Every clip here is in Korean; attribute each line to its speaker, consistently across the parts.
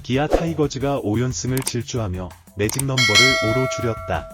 Speaker 1: 기아 타이거즈가 5연승을 질주하며 매직 넘버를 5로 줄였다.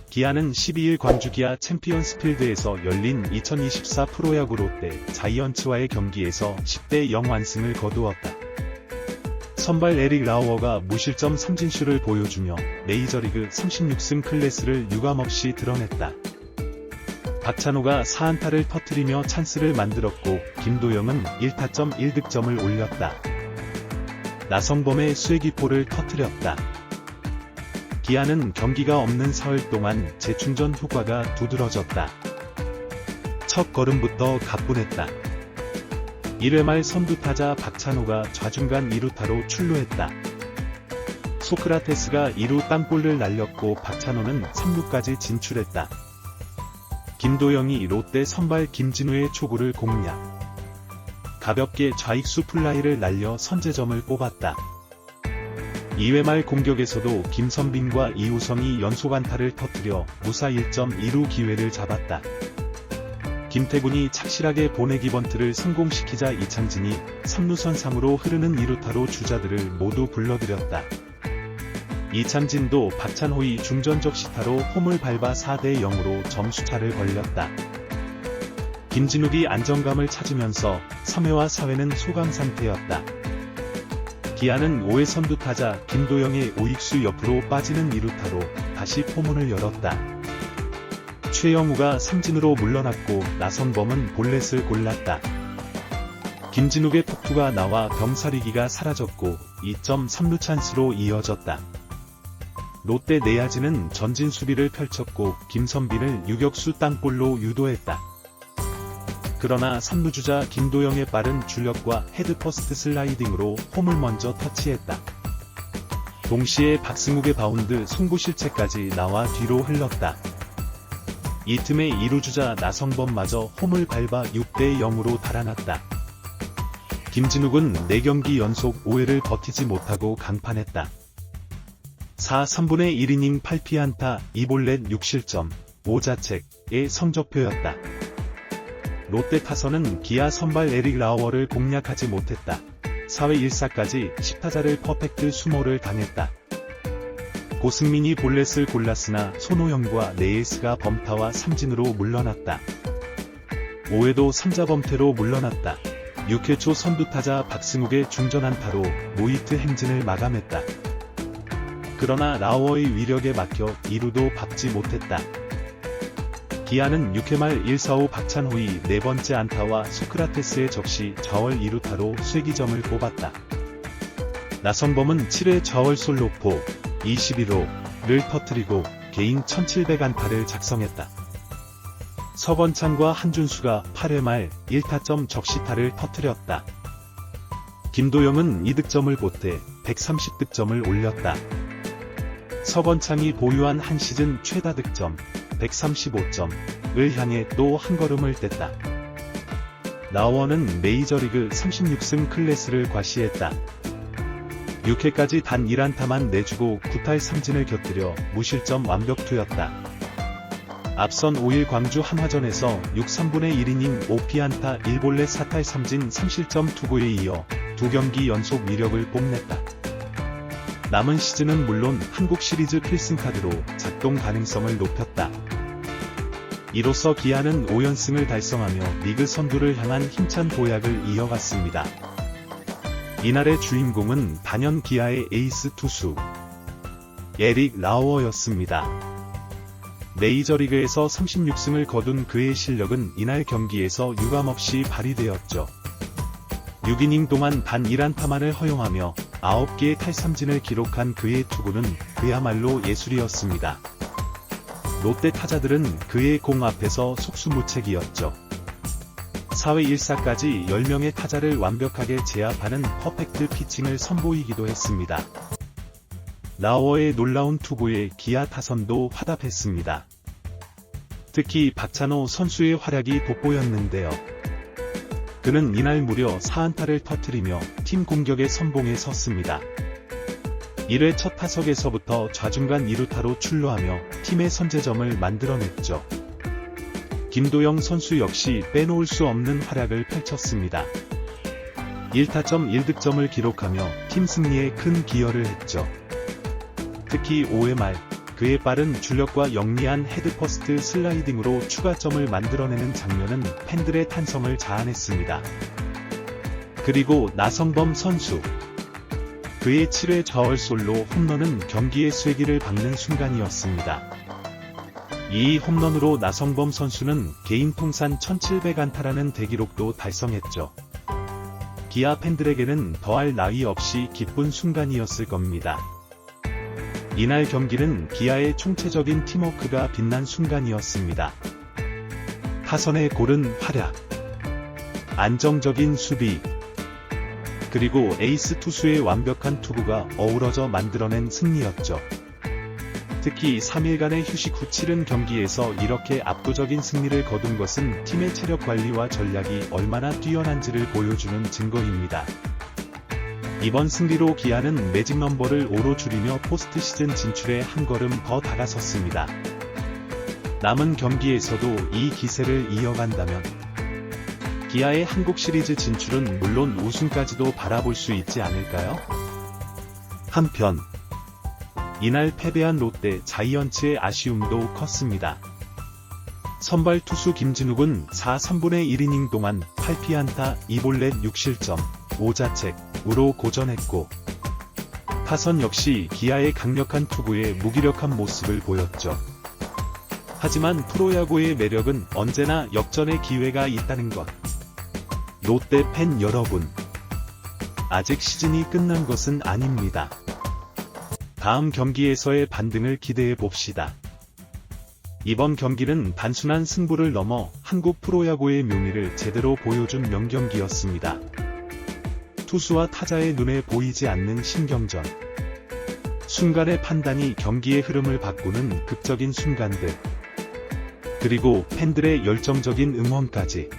Speaker 1: 기아는 12일 광주 기아 챔피언스필드에서 열린 2024 프로야구 롯데 자이언츠와의 경기에서 10대0 완승을 거두었다. 선발 에릭 라우어가 무실점 삼진쇼를 보여주며 메이저리그 36승 클래스를 유감없이 드러냈다. 박찬호가 4안타를 터뜨리며 찬스를 만들었고 김도영은 1타점 1득점을 올렸다. 나성범의 쐐기포를 터뜨렸다. 기아는 경기가 없는 사흘 동안 재충전 효과가 두드러졌다. 첫 걸음부터 가뿐했다. 1회 말 선두타자 박찬호가 좌중간 2루타로 출루했다. 소크라테스가 2루 땅볼을 날렸고 박찬호는 3루까지 진출했다. 김도영이 롯데 선발 김진우의 초구를 공략. 가볍게 좌익수 플라이를 날려 선제점을 뽑았다. 2회 말 공격에서도 김선빈과 이우성이 연속 안타를 터뜨려 무사 1.2루 기회를 잡았다. 김태군이 착실하게 보내기 번트를 성공시키자 이창진이 3루선 상으로 흐르는 2루타로 주자들을 모두 불러들였다. 이창진도 박찬호의 중전적 시타로 홈을 밟아 4대0으로 점수차를 벌렸다. 김진욱이 안정감을 찾으면서 3회와 4회는 소강 상태였다. 기아는 5회 선두타자 김도영의 우익수 옆으로 빠지는 2루타로 다시 포문을 열었다. 최영우가 삼진으로 물러났고 나성범은 볼넷을 골랐다. 김진욱의 폭투가 나와 병살이기가 사라졌고 2.3루 찬스로 이어졌다. 롯데 내야진은 전진 수비를 펼쳤고 김선빈을 유격수 땅볼로 유도했다. 그러나 3루주자 김도영의 빠른 출력과 헤드퍼스트 슬라이딩으로 홈을 먼저 터치했다. 동시에 박승욱의 바운드 송구 실책까지 나와 뒤로 흘렀다. 이 틈에 2루주자 나성범마저 홈을 밟아 6대0으로 달아났다. 김진욱은 4경기 연속 5회를 버티지 못하고 강판했다. 4, 3분의 1이닝 8피안타 2볼넷 6실점 5자책의 성적표였다. 롯데 타선은 기아 선발 에릭 라우어를 공략하지 못했다. 4회 1사까지 10타자를 퍼펙트 수모를 당했다. 고승민이 볼넷을 골랐으나 손호영과 레이스가 범타와 삼진으로 물러났다. 5회도 3자 범퇴로 물러났다. 6회 초 선두타자 박승욱의 중전안타로 무히트 행진을 마감했다. 그러나 라우어의 위력에 막혀 2루도 밟지 못했다. 기아는 6회 말 1-4-5 박찬호의 4번째 안타와 소크라테스의 적시 좌월 2루타로 쐐기점을 뽑았다. 나성범은 7회 좌월 솔로포 21호를 터뜨리고 개인 1700안타를 작성했다. 서건창과 한준수가 8회 말 1타점 적시타를 터뜨렸다. 김도영은 2득점을 보태 130득점을 올렸다. 서건창이 보유한 한 시즌 최다 득점 135점을 향해 또 한 걸음을 뗐다. 라우어는 메이저리그 36승 클래스를 과시했다. 6회까지 단 1안타만 내주고 9탈 삼진을 곁들여 무실점 완벽투였다. 앞선 5일 광주 한화전에서 6, 3분의 1이닝 5피안타 1볼넷 4탈 삼진 3실점 투구에 이어 2경기 연속 위력을 뽐냈다. 남은 시즌은 물론 한국 시리즈 필승카드로 작동 가능성을 높였다. 이로써 기아는 5연승을 달성하며 리그 선두를 향한 힘찬 도약을 이어갔습니다. 이날의 주인공은 단연 기아의 에이스 투수 에릭 라우어였습니다. 메이저리그에서 36승을 거둔 그의 실력은 이날 경기에서 유감없이 발휘되었죠. 6이닝 동안 단 1안타만을 허용하며 9개의 탈삼진을 기록한 그의 투구는 그야말로 예술이었습니다. 롯데 타자들은 그의 공 앞에서 속수무책이었죠. 4회 1사까지 10명의 타자를 완벽하게 제압하는 퍼펙트 피칭을 선보이기도 했습니다. 라우어의 놀라운 투구에 기아 타선도 화답했습니다. 특히 박찬호 선수의 활약이 돋보였는데요. 그는 이날 무려 4안타를 터뜨리며 팀 공격의 선봉에 섰습니다. 1회 첫 타석에서부터 좌중간 2루타로 출루하며 팀의 선제점을 만들어냈죠. 김도영 선수 역시 빼놓을 수 없는 활약을 펼쳤습니다. 1타점 1득점을 기록하며 팀 승리에 큰 기여를 했죠. 특히 5회 말 그의 빠른 주력과 영리한 헤드퍼스트 슬라이딩으로 추가점을 만들어내는 장면은 팬들의 탄성을 자아냈습니다. 그리고 나성범 선수. 그의 7회 좌월 솔로 홈런은 경기의 쐐기를 박는 순간이었습니다. 이 홈런으로 나성범 선수는 개인 통산 1700안타라는 대기록도 달성했죠. 기아 팬들에게는 더할 나위 없이 기쁜 순간이었을 겁니다. 이날 경기는 기아의 총체적인 팀워크가 빛난 순간이었습니다. 타선의 고른 활약, 안정적인 수비, 그리고 에이스 투수의 완벽한 투구가 어우러져 만들어낸 승리였죠. 특히 3일간의 휴식 후 치른 경기에서 이렇게 압도적인 승리를 거둔 것은 팀의 체력 관리와 전략이 얼마나 뛰어난지를 보여주는 증거입니다. 이번 승리로 기아는 매직 넘버를 5로 줄이며 포스트 시즌 진출에 한 걸음 더 다가섰습니다. 남은 경기에서도 이 기세를 이어간다면 기아의 한국 시리즈 진출은 물론 우승까지도 바라볼 수 있지 않을까요? 한편 이날 패배한 롯데 자이언츠의 아쉬움도 컸습니다. 선발 투수 김진욱은 4, 3분의 1이닝 동안 8피안타 2볼넷 6실점 5자책으로 고전했고 타선 역시 기아의 강력한 투구에 무기력한 모습을 보였죠. 하지만 프로야구의 매력은 언제나 역전의 기회가 있다는 것. 롯데 팬 여러분, 아직 시즌이 끝난 것은 아닙니다. 다음 경기에서의 반등을 기대해 봅시다. 이번 경기는 단순한 승부를 넘어 한국 프로야구의 묘미를 제대로 보여준 명경기였습니다. 투수와 타자의 눈에 보이지 않는 신경전. 순간의 판단이 경기의 흐름을 바꾸는 극적인 순간들. 그리고 팬들의 열정적인 응원까지.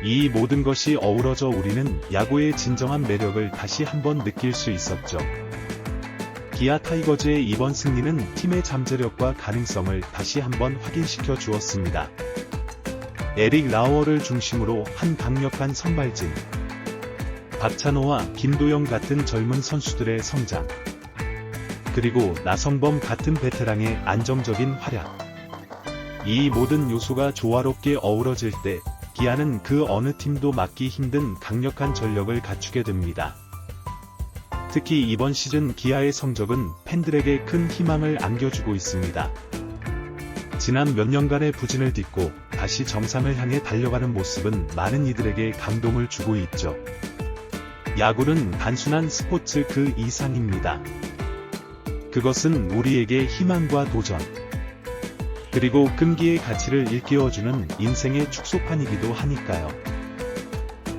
Speaker 1: 이 모든 것이 어우러져 우리는 야구의 진정한 매력을 다시 한번 느낄 수 있었죠. 기아 타이거즈의 이번 승리는 팀의 잠재력과 가능성을 다시 한번 확인시켜 주었습니다. 에릭 라워를 중심으로 한 강력한 선발진, 박찬호와 김도영 같은 젊은 선수들의 성장, 그리고 나성범 같은 베테랑의 안정적인 활약. 이 모든 요소가 조화롭게 어우러질 때 기아는 그 어느 팀도 막기 힘든 강력한 전력을 갖추게 됩니다. 특히 이번 시즌 기아의 성적은 팬들에게 큰 희망을 안겨주고 있습니다. 지난 몇 년간의 부진을 딛고 다시 정상을 향해 달려가는 모습은 많은 이들에게 감동을 주고 있죠. 야구는 단순한 스포츠 그 이상입니다. 그것은 우리에게 희망과 도전, 그리고 끈기의 가치를 일깨워주는 인생의 축소판이기도 하니까요.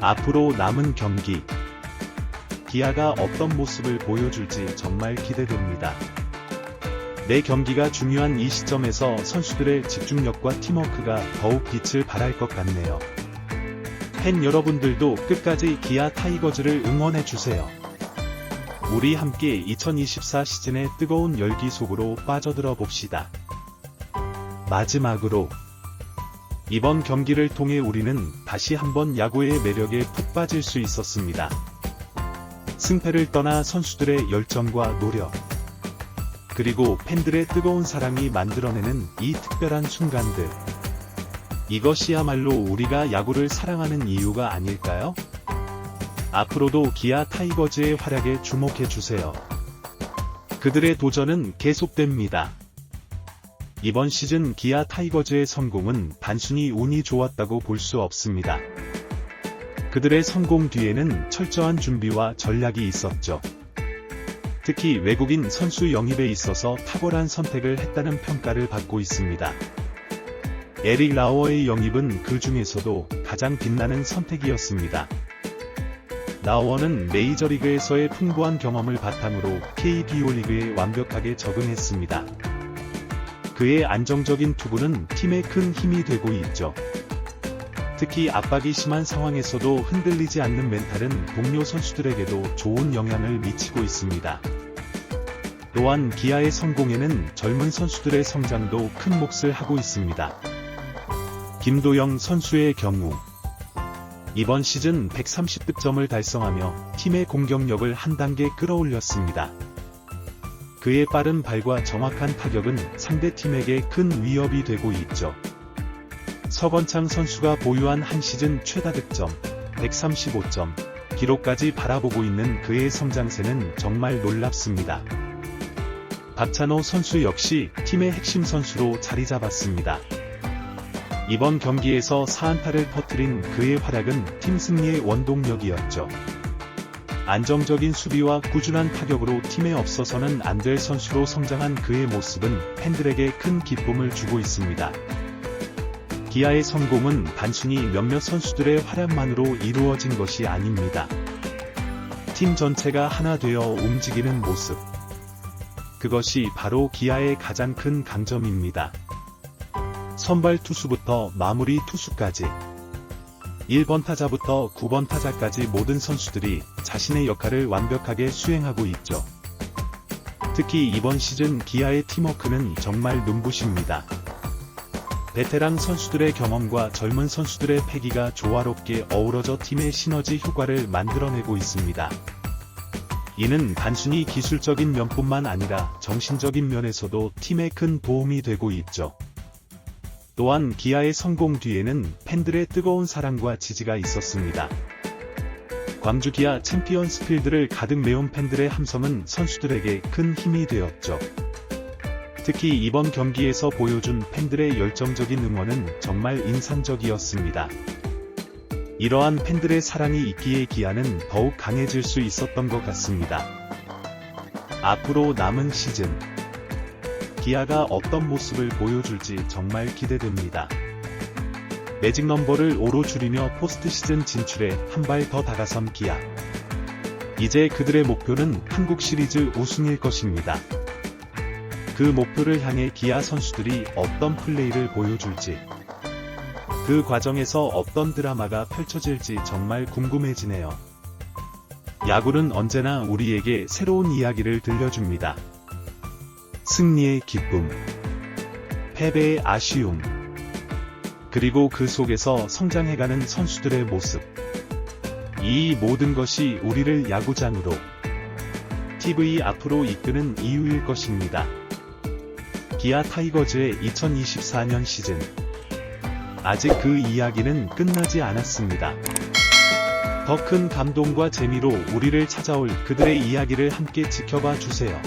Speaker 1: 앞으로 남은 경기, 기아가 어떤 모습을 보여줄지 정말 기대됩니다. 매 경기가 중요한 이 시점에서 선수들의 집중력과 팀워크가 더욱 빛을 발할 것 같네요. 팬 여러분들도 끝까지 기아 타이거즈를 응원해주세요. 우리 함께 2024 시즌의 뜨거운 열기 속으로 빠져들어 봅시다. 마지막으로 이번 경기를 통해 우리는 다시 한번 야구의 매력에 푹 빠질 수 있었습니다. 승패를 떠나 선수들의 열정과 노력, 그리고 팬들의 뜨거운 사랑이 만들어내는 이 특별한 순간들. 이것이야말로 우리가 야구를 사랑하는 이유가 아닐까요? 앞으로도 기아 타이거즈의 활약에 주목해주세요. 그들의 도전은 계속됩니다. 이번 시즌 기아 타이거즈의 성공은 단순히 운이 좋았다고 볼 수 없습니다. 그들의 성공 뒤에는 철저한 준비와 전략이 있었죠. 특히 외국인 선수 영입에 있어서 탁월한 선택을 했다는 평가를 받고 있습니다. 에릭 라워의 영입은 그 중에서도 가장 빛나는 선택이었습니다. 라워는 메이저리그에서의 풍부한 경험을 바탕으로 KBO 리그에 완벽하게 적응했습니다. 그의 안정적인 투구는 팀에 큰 힘이 되고 있죠. 특히 압박이 심한 상황에서도 흔들리지 않는 멘탈은 동료 선수들에게도 좋은 영향을 미치고 있습니다. 또한 기아의 성공에는 젊은 선수들의 성장도 큰 몫을 하고 있습니다. 김도영 선수의 경우 이번 시즌 130득점을 달성하며 팀의 공격력을 한 단계 끌어올렸습니다. 그의 빠른 발과 정확한 타격은 상대팀에게 큰 위협이 되고 있죠. 서건창 선수가 보유한 한 시즌 최다 득점 135점 기록까지 바라보고 있는 그의 성장세는 정말 놀랍습니다. 박찬호 선수 역시 팀의 핵심 선수로 자리 잡았습니다. 이번 경기에서 4안타를 터뜨린 그의 활약은 팀 승리의 원동력이었죠. 안정적인 수비와 꾸준한 타격으로 팀에 없어서는 안 될 선수로 성장한 그의 모습은 팬들에게 큰 기쁨을 주고 있습니다. 기아의 성공은 단순히 몇몇 선수들의 활약만으로 이루어진 것이 아닙니다. 팀 전체가 하나 되어 움직이는 모습. 그것이 바로 기아의 가장 큰 강점입니다. 선발 투수부터 마무리 투수까지 1번 타자부터 9번 타자까지 모든 선수들이 자신의 역할을 완벽하게 수행하고 있죠. 특히 이번 시즌 기아의 팀워크는 정말 눈부십니다. 베테랑 선수들의 경험과 젊은 선수들의 패기가 조화롭게 어우러져 팀의 시너지 효과를 만들어내고 있습니다. 이는 단순히 기술적인 면뿐만 아니라 정신적인 면에서도 팀에 큰 도움이 되고 있죠. 또한 기아의 성공 뒤에는 팬들의 뜨거운 사랑과 지지가 있었습니다. 광주 기아 챔피언스 필드를 가득 메운 팬들의 함성은 선수들에게 큰 힘이 되었죠. 특히 이번 경기에서 보여준 팬들의 열정적인 응원은 정말 인상적이었습니다. 이러한 팬들의 사랑이 있기에 기아는 더욱 강해질 수 있었던 것 같습니다. 앞으로 남은 시즌 기아가 어떤 모습을 보여줄지 정말 기대됩니다. 매직 넘버를 5로 줄이며 포스트 시즌 진출에 한 발 더 다가선 기아. 이제 그들의 목표는 한국 시리즈 우승일 것입니다. 그 목표를 향해 기아 선수들이 어떤 플레이를 보여줄지, 그 과정에서 어떤 드라마가 펼쳐질지 정말 궁금해지네요. 야구는 언제나 우리에게 새로운 이야기를 들려줍니다. 승리의 기쁨, 패배의 아쉬움, 그리고 그 속에서 성장해가는 선수들의 모습. 이 모든 것이 우리를 야구장으로, TV 앞으로 이끄는 이유일 것입니다. 기아 타이거즈의 2024년 시즌. 아직 그 이야기는 끝나지 않았습니다. 더 큰 감동과 재미로 우리를 찾아올 그들의 이야기를 함께 지켜봐 주세요.